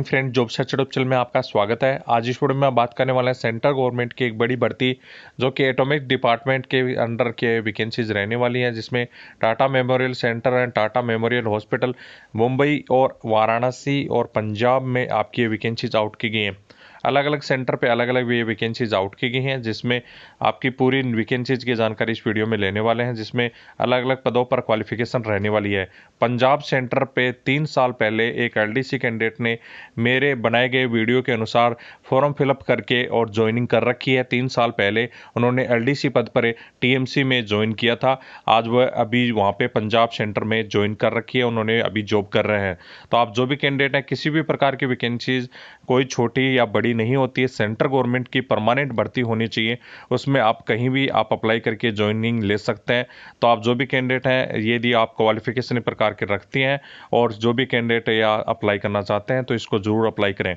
Friend, job search channel में आपका स्वागत है। आज इस वीडियो में बात करने वाले हैं सेंट्रल गवर्नमेंट की एक बड़ी भर्ती जो कि एटॉमिक डिपार्टमेंट के अंडर के वैकेंसीज रहने वाली हैं, जिसमें Tata memorial centre and Tata memorial hospital Mumbai और वाराणसी और पंजाब में आपकी ये वैकेंसीज आउट की गई हैं। अलग अलग सेंटर पे अलग अलग ये वैकेंसीज आउट की गई हैं, जिसमें आपकी पूरी वैकेंसीज की जानकारी इस वीडियो में लेने वाले हैं, जिसमें अलग अलग पदों पर क्वालिफिकेशन रहने वाली है। पंजाब सेंटर पे 3 साल पहले एक एलडीसी कैंडिडेट ने मेरे बनाए गए वीडियो के अनुसार फॉर्म फिलअप करके और ज्वाइनिंग कर रखी है। 3 साल पहले उन्होंने एलडीसी पद पर टीएमसी में ज्वाइन किया था। आज वह अभी वहाँ पे पंजाब सेंटर में ज्वाइन कर रखी है, उन्होंने अभी जॉब कर रहे हैं। तो आप जो भी कैंडिडेट हैं, किसी भी प्रकार की वैकेंसीज कोई छोटी या बड़ी नहीं होती है, सेंट्रल गवर्नमेंट की परमानेंट भर्ती होनी चाहिए। उसमें आप कहीं भी आप अप्लाई करके ज्वाइनिंग ले सकते हैं। तो आप जो भी कैंडिडेट हैं, यदि आप क्वालिफिकेशन प्रकार के रखती हैं और जो भी कैंडिडेट या अप्लाई करना चाहते हैं तो इसको ज़रूर अप्लाई करें।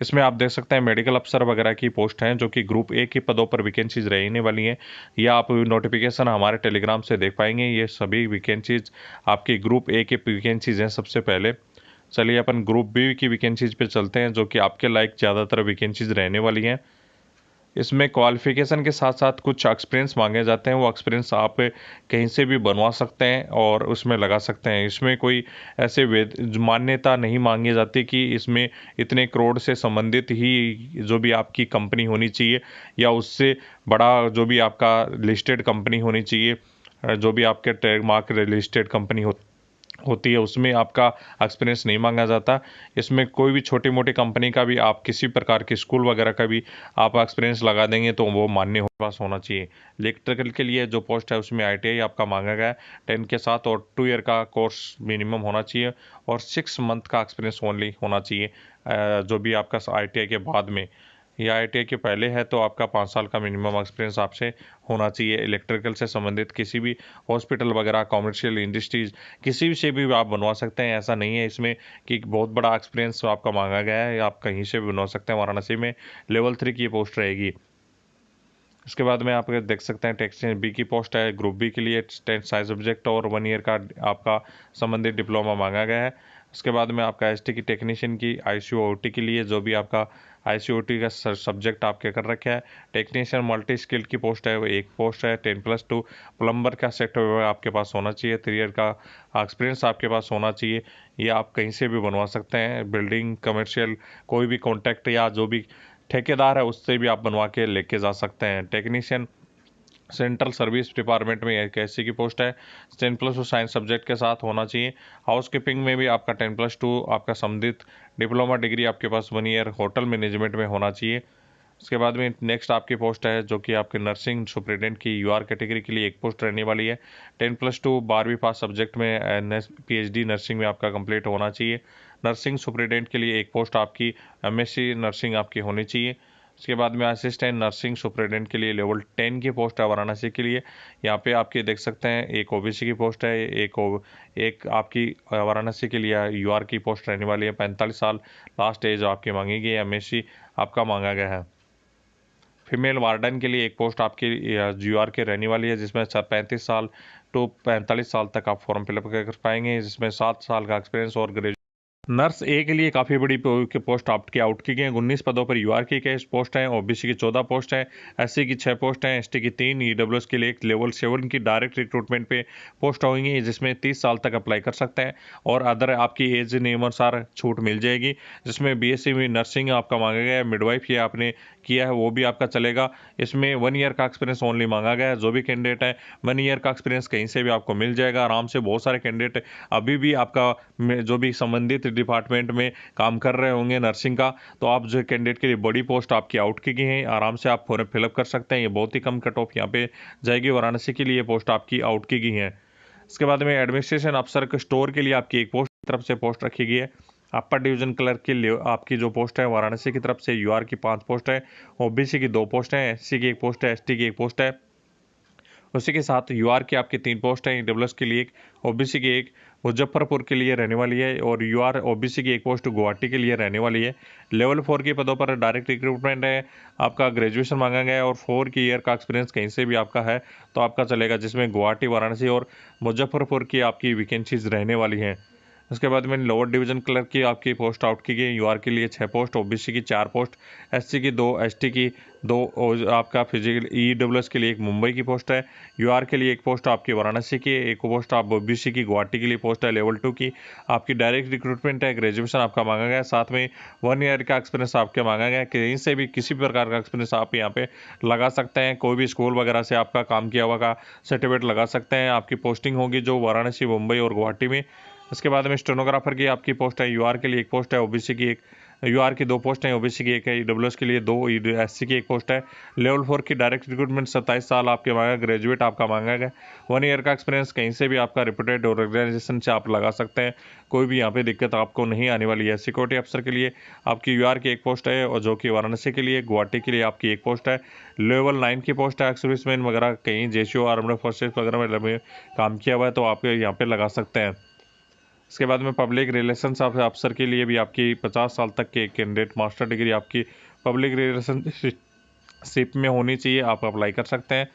इसमें आप देख सकते हैं मेडिकल अफसर वगैरह की पोस्ट हैं, जो कि ग्रुप ए की पदों पर वैकेंसीज रहने वाली हैं। या आप नोटिफिकेशन हमारे टेलीग्राम से देख पाएंगे। ये सभी वैकेंसीज आपकी ग्रुप ए की वैकेंसीज हैं। सबसे पहले चलिए अपन ग्रुप बी की वैकेंसीज पे चलते हैं, जो कि आपके लायक ज़्यादातर वैकेंसीज रहने वाली हैं। इसमें क्वालिफिकेशन के साथ साथ कुछ एक्सपीरियंस मांगे जाते हैं। वो एक्सपीरियंस आप कहीं से भी बनवा सकते हैं और उसमें लगा सकते हैं। इसमें कोई ऐसे मान्यता नहीं मांगी जाती कि इसमें इतने करोड़ से संबंधित ही जो भी आपकी कंपनी होनी चाहिए या उससे बड़ा जो भी आपका लिस्टेड कंपनी होनी चाहिए, जो भी आपके ट्रेडमार्क लिस्टेड कंपनी होती है, उसमें आपका एक्सपीरियंस नहीं मांगा जाता। इसमें कोई भी छोटी मोटी कंपनी का भी, आप किसी प्रकार के स्कूल वगैरह का भी आप एक्सपीरियंस लगा देंगे तो वो मान्य हो पास होना चाहिए। इलेक्ट्रिकल के लिए जो पोस्ट है उसमें आईटीआई आपका मांगा गया है 10 के साथ, और 2 ईयर का कोर्स मिनिमम होना चाहिए और 6 मंथ का एक्सपीरियंस ओनली होना चाहिए। जो भी आपका आईटीआई के बाद में या आईटीआई के पहले है तो आपका 5 साल का मिनिमम एक्सपीरियंस आपसे होना चाहिए। इलेक्ट्रिकल से संबंधित किसी भी हॉस्पिटल वगैरह, कॉमर्शियल इंडस्ट्रीज, किसी भी से भी आप बनवा सकते हैं। ऐसा नहीं है इसमें कि बहुत बड़ा एक्सपीरियंस आपका मांगा गया है, आप कहीं से भी बनवा सकते हैं। वाराणसी में लेवल 3 की पोस्ट रहेगी। उसके बाद में आप देख सकते हैं टेक्सटाइल बी की पोस्ट है। ग्रुप बी के लिए 10 साइंस सब्जेक्ट और 1 ईयर का आपका संबंधित डिप्लोमा मांगा गया है। उसके बाद में आपका एसटी की टेक्नीशियन की आईसीओटी के लिए जो भी आपका आईसीओटी का सब्जेक्ट आपके कर रखे है। टेक्नीशियन मल्टी स्किल्ड की पोस्ट है, वो एक पोस्ट है। 10+2 प्लम्बर का सेक्टर आपके पास होना चाहिए। 3 ईयर का एक्सपीरियंस आपके पास होना चाहिए। ये आप कहीं से भी बनवा सकते हैं। बिल्डिंग, कमर्शियल, कोई भी कॉन्ट्रैक्ट या जो भी ठेकेदार है उससे भी आप बनवा के लेके जा सकते हैं। टेक्नीशियन सेंट्रल सर्विस डिपार्टमेंट में एक ऐसी की पोस्ट है। 10+2 साइंस सब्जेक्ट के साथ होना चाहिए। हाउस कीपिंग में भी आपका 10+2 आपका संबंधित डिप्लोमा डिग्री आपके पास 1 ईयर होटल मैनेजमेंट में होना चाहिए। उसके बाद में नेक्स्ट आपकी पोस्ट है जो कि आपके नर्सिंग सुपरिटेंडेंट की यूआर कैटेगरी के लिए एक पोस्ट रहने वाली है। 10+2 12वीं पास सब्जेक्ट में पीएचडी नर्सिंग में आपका कंप्लीट होना चाहिए। नर्सिंग सुपरिटेंडेंट के लिए एक पोस्ट आपकी एमएससी नर्सिंग आपकी होनी चाहिए। उसके बाद में असिस्टेंट नर्सिंग सुपरिटेंडेंट के लिए लेवल 10 की पोस्ट है वाराणसी के लिए। यहाँ पे आपके देख सकते हैं एक ओबीसी की पोस्ट है, एक आपकी वाराणसी के लिए यूआर की पोस्ट रहने वाली है। 45 साल लास्ट एज आपकी मांगी गई है। एमएससी आपका मांगा गया है। फीमेल वार्डन के लिए एक पोस्ट आपकी जीआर के रहने वाली है, जिसमें 35 साल टू 45 साल तक आप फॉर्म फिलअप कर पाएंगे, जिसमें 7 साल का एक्सपीरियंस और ग्रेजुएट। नर्स ए के लिए काफ़ी बड़ी के पोस्ट आउट की गई हैं। 19 पदों पर यूआर की 21 पोस्ट हैं, ओबीसी की 14 पोस्ट हैं, एससी की 6 पोस्ट हैं, एसटी की 3, ईडब्ल्यूएस के लिए एक लेवल 7 की डायरेक्ट रिक्रूटमेंट पे पोस्ट होंगी, जिसमें 30 साल तक अप्लाई कर सकते हैं और अदर आपकी एज नियमानुसार छूट मिल जाएगी। जिसमें बीएससी में नर्सिंग आपका मांगा गया है, मिडवाइफ ये आपने किया है वो भी आपका चलेगा। इसमें 1 ईयर का एक्सपीरियंस ओनली मांगा गया है। जो भी कैंडिडेट है 1 ईयर का एक्सपीरियंस कहीं से भी आपको मिल जाएगा आराम से। बहुत सारे कैंडिडेट अभी भी आपका जो भी संबंधित डिपार्टमेंट में काम कर रहे होंगे नर्सिंग का, तो आप जो कैंडिडेट के लिए बड़ी पोस्ट आपकी आउट की गई हैं, आराम से आप फॉर्म फिलअप कर सकते हैं। ये बहुत ही कम कट ऑफ यहाँ पे जाएगी। वाराणसी के लिए पोस्ट आपकी आउट की गई है। इसके बाद में एडमिनिस्ट्रेशन अफसर के स्टोर के लिए आपकी एक पोस्ट की तरफ से पोस्ट रखी गई है। अपर डिवीजन क्लर्क के लिए आपकी जो पोस्ट है वाराणसी की तरफ से यूआर की 5 पोस्ट है, ओबीसी की 2 पोस्ट है, एससी की 1 पोस्ट है, एसटी की 1 पोस्ट है। उसी के साथ यूआर की आपकी 3 पोस्ट है, ईडब्ल्यूएस के लिए 1, ओबीसी की 1 मुजफ्फरपुर के लिए रहने वाली है और यूआर ओबीसी की 1 पोस्ट गुवाहाटी के लिए रहने वाली है। लेवल 4 के पदों पर डायरेक्ट रिक्रूटमेंट है। आपका ग्रेजुएशन मांगा गया है और 4 की ईयर का एक्सपीरियंस कहीं से भी आपका है तो आपका चलेगा, जिसमें गुवाहाटी, वाराणसी और मुजफ्फरपुर की आपकी वैकेंसीज रहने वाली हैं। उसके बाद में लोअर डिवीजन क्लर्क की आपकी पोस्ट आउट की गई। यूआर के लिए 6 पोस्ट, ओबीसी की 4 पोस्ट, एससी की 2, एसटी की 2 और आपका फिजिकल ईडब्ल्यूएस के लिए 1 मुंबई की पोस्ट है। यूआर के लिए 1 पोस्ट आपकी वाराणसी की, 1 पोस्ट आप ओबीसी की गुवाहाटी के लिए पोस्ट है लेवल 2 की। आपकी डायरेक्ट रिक्रूटमेंट है, ग्रेजुएशन आपका मांगा गया है, साथ में 1 ईयर का एक्सपीरियंस आपके मांगा गया है। कहीं से भी किसी भी प्रकार का एक्सपीरियंस आप यहाँ पे लगा सकते हैं, कोई भी स्कूल वगैरह से आपका काम किया हुआ का सर्टिफिकेट लगा सकते हैं। आपकी पोस्टिंग होगी जो वाराणसी, मुंबई और गुवाहाटी में। इसके बाद में स्टेनोग्राफर की आपकी पोस्ट है। यूआर के लिए 1 पोस्ट है, ओबीसी की 1, यूआर की 2 पोस्ट हैं, ओबीसी की 1 है, ईडब्ल्यूएस के लिए 2, एससी की 1 पोस्ट है। लेवल 4 की डायरेक्ट रिक्रूटमेंट 27 साल आपके मांगा, ग्रेजुएट आपका मांगा गया। 1 ईयर का एक्सपीरियंस कहीं से भी आपका रिप्यूटेड ऑर्गेनाइजेशन से आप लगा सकते हैं, कोई भी यहाँ पे दिक्कत आपको नहीं आने वाली है। सिक्योरिटी अफसर के लिए आपकी यूआर की 1 पोस्ट है और जो कि वाराणसी के लिए, गुवाहाटी के लिए आपकी 1 पोस्ट है। लेवल 9 की पोस्ट है, एक्स-सर्विसमैन वगैरह कहीं जेसीओ आर्म्ड फोर्सेस वगैरह में काम किया हुआ है तो आप यहाँ पे लगा सकते हैं। इसके बाद में पब्लिक रिलेशंस अफसर के लिए भी आपकी 50 साल तक के कैंडिडेट मास्टर डिग्री आपकी पब्लिक रिलेशनशिप में होनी चाहिए, आप अप्लाई कर सकते हैं।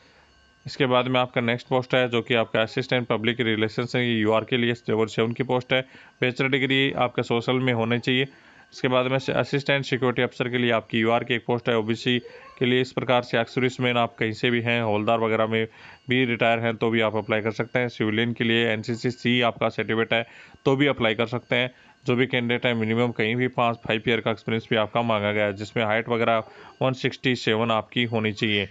इसके बाद में आपका नेक्स्ट पोस्ट है जो कि आपका असिस्टेंट पब्लिक रिलेशंस है, यूआर के लिए लेवल 7 की पोस्ट है। बैचलर डिग्री आपका सोशल में होनी चाहिए। इसके बाद में असिस्टेंट सिक्योरिटी अफसर के लिए आपकी यूआर की 1 पोस्ट है, ओबीसी के लिए इस प्रकार से एक्स-सर्विसमैन आप कहीं से भी हैं, हवलदार वगैरह में भी रिटायर हैं तो भी आप अप्लाई कर सकते हैं। सिविलियन के लिए एनसीसी आपका सर्टिफिकेट है तो भी अप्लाई कर सकते हैं। जो भी कैंडिडेट है मिनिमम कहीं भी 5 ईयर का एक्सपीरियंस भी आपका मांगा गया है, जिसमें हाइट वगैरह 167 आपकी होनी चाहिए।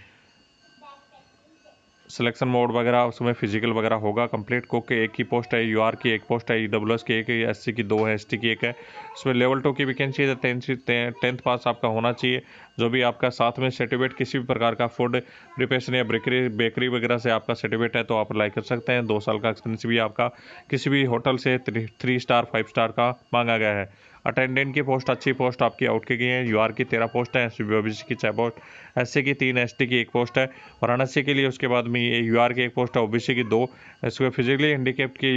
सिलेक्शन मोड वगैरह उसमें फिजिकल वगैरह होगा। कंप्लीट कुक के 1 की पोस्ट है, यूआर की 1 पोस्ट है, ईडब्ल्यूएस की 1 है, एससी की 2 है, एसटी की 1 है। इसमें लेवल 2 की वैकेंसी है, 10th पास आपका होना चाहिए। जो भी आपका साथ में सर्टिफिकेट किसी भी प्रकार का फूड प्रिपरेशन या बेकरी वगैरह से आपका सर्टिफिकेट है तो आप अप्लाई कर सकते हैं। 2 साल का एक्सपीरियंस भी आपका किसी भी होटल से 3 स्टार 5 स्टार का मांगा गया है। अटेंडेंट की पोस्ट अच्छी पोस्ट आपकी आउट की गई है। यूआर की 13 पोस्ट है, ओबीसी की 6 पोस्ट, एससी की 3, एसटी की 1 पोस्ट है। वाराणसी के लिए उसके बाद में ये यूआर की 1 पोस्ट है, ओबीसी की 2। इसके फिजिकली हैंडीकैप्ड की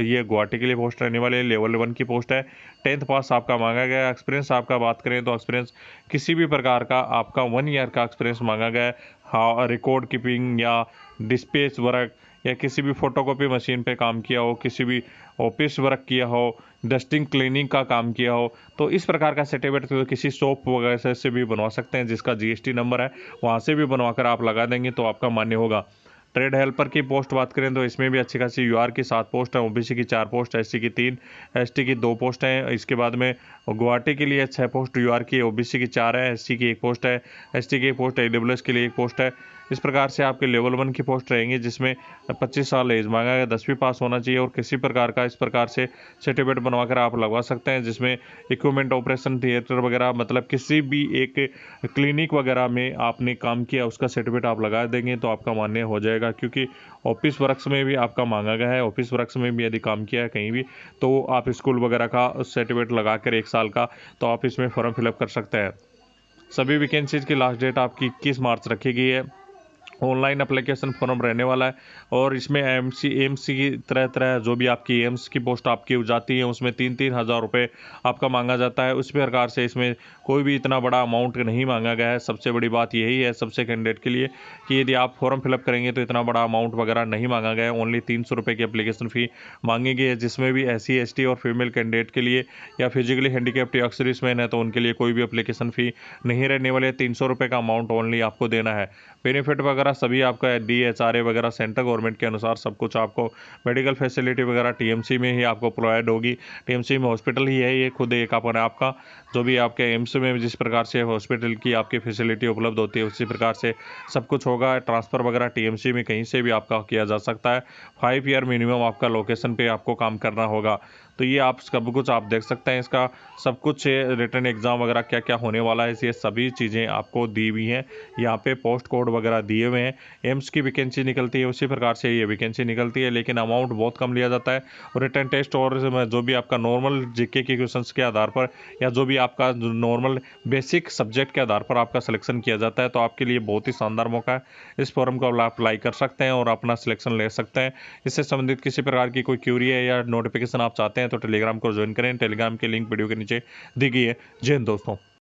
ये गुवाहाटी के लिए पोस्ट रहने वाले लेवल 1 की पोस्ट है। 10th पास आपका मांगा गया। एक्सपीरियंस आपका बात करें तो एक्सपीरियंस किसी भी प्रकार का आपका 1 ईयर का एक्सपीरियंस मांगा गया है। हाँ, रिकॉर्ड कीपिंग या डिस्पैच वर्क या किसी भी फोटोकॉपी मशीन पे काम किया हो, किसी भी ऑफिस वर्क किया हो, डस्टिंग क्लीनिंग का काम किया हो, तो इस प्रकार का सर्टिफिकेट तो किसी शॉप वगैरह से भी बनवा सकते हैं, जिसका जीएसटी नंबर है वहाँ से भी बनवा कर आप लगा देंगे तो आपका मान्य होगा। ट्रेड हेल्पर की पोस्ट बात करें तो इसमें भी अच्छी खासी यूआर की 7 पोस्ट है, ओबीसी की 4 पोस्ट, एससी की 3, एसटी की 2 पोस्ट हैं। इसके बाद में गुवाहाटी के लिए 6 पोस्ट यूआर की, ओबीसी की 4 है, एससी की 1 पोस्ट है, एसटी की 1 पोस्ट है, ईडब्ल्यूएस के लिए 1 पोस्ट है। इस प्रकार से आपके लेवल 1 की पोस्ट रहेंगी जिसमें 25 साल एज मांगा गया, 10वीं पास होना चाहिए और किसी प्रकार का इस प्रकार से सर्टिफिकेट बनवा कर आप लगवा सकते हैं, जिसमें इक्विपमेंट ऑपरेशन थिएटर वगैरह मतलब किसी भी एक क्लिनिक वगैरह में आपने काम किया उसका सर्टिफिकेट आप लगा देंगे तो आपका मान्य हो जाएगा। क्योंकि ऑफिस वर्क्स में भी आपका मांगा गया है, ऑफिस वर्क्स में भी यदि काम किया है कहीं भी तो आप स्कूल वगैरह का सर्टिफिकेट लगा कर 1 साल का तो आप इसमें फॉर्म फिलअप कर सकते हैं। सभी वैकेंसीज की लास्ट डेट आपकी 21 मार्च रखी गई है। ऑनलाइन एप्लीकेशन फॉर्म रहने वाला है और इसमें एमसी की तरह तरह जो भी आपकी एम्स की पोस्ट आपकी हो जाती है उसमें 3-3 हज़ार रुपये आपका मांगा जाता है। उस प्रकार से इसमें कोई भी इतना बड़ा अमाउंट नहीं मांगा गया है। सबसे बड़ी बात यही है सबसे कैंडिडेट के लिए कि यदि आप फॉर्म फिलअप करेंगे तो इतना बड़ा अमाउंट वगैरह नहीं मांगा गया है। ओनली 300 रुपये की एप्लीकेशन फ़ी मांगी गई है, जिसमें भी SC ST और फीमेल कैंडिडेट के लिए या फिजिकली हैंडीकैप्ड या एक्स-सर्विसमैन है तो उनके लिए कोई भी एप्लीकेशन फ़ी नहीं रहने वाले। 300 रुपये का अमाउंट ओनली आपको देना है। बेनिफिट वगैरह सभी आपका DHRA वगैरह सेंट्रल गवर्नमेंट के अनुसार सब कुछ आपको मेडिकल फैसिलिटी वगैरह टीएमसी में ही आपको प्रोवाइड होगी। टीएमसी में हॉस्पिटल ही है ये खुद एक अपने आपका, जो भी आपके एम्स में जिस प्रकार से हॉस्पिटल की आपकी फैसिलिटी उपलब्ध होती है उसी प्रकार से सब कुछ होगा। ट्रांसफ़र वगैरह टीएमसी में कहीं से भी आपका किया जा सकता है। 5 ईयर मिनिमम आपका लोकेशन पे आपको काम करना होगा। तो ये आप सब कुछ आप देख सकते हैं, इसका सब कुछ रिटर्न एग्ज़ाम वगैरह क्या क्या होने वाला है ये सभी चीज़ें आपको दी हुई हैं। यहाँ पे पोस्ट कोड वगैरह दिए हुए हैं। एम्स की वैकेंसी निकलती है उसी प्रकार से ये वैकेंसी निकलती है, लेकिन अमाउंट बहुत कम लिया जाता है। और रिटर्न टेस्ट और जो भी आपका नॉर्मल जीके के क्वेश्चंस के आधार पर या जो भी आपका नॉर्मल बेसिक सब्जेक्ट के आधार पर आपका सिलेक्शन किया जाता है। तो आपके लिए बहुत ही शानदार मौका है, इस फॉर्म को आप अप्लाई कर सकते हैं और अपना सिलेक्शन ले सकते हैं। इससे संबंधित किसी प्रकार की कोई क्यूरी है या नोटिफिकेशन आप चाहते हैं तो टेलीग्राम को ज्वाइन करें। टेलीग्राम की लिंक वीडियो के नीचे दी गई है। जय हिंद दोस्तों।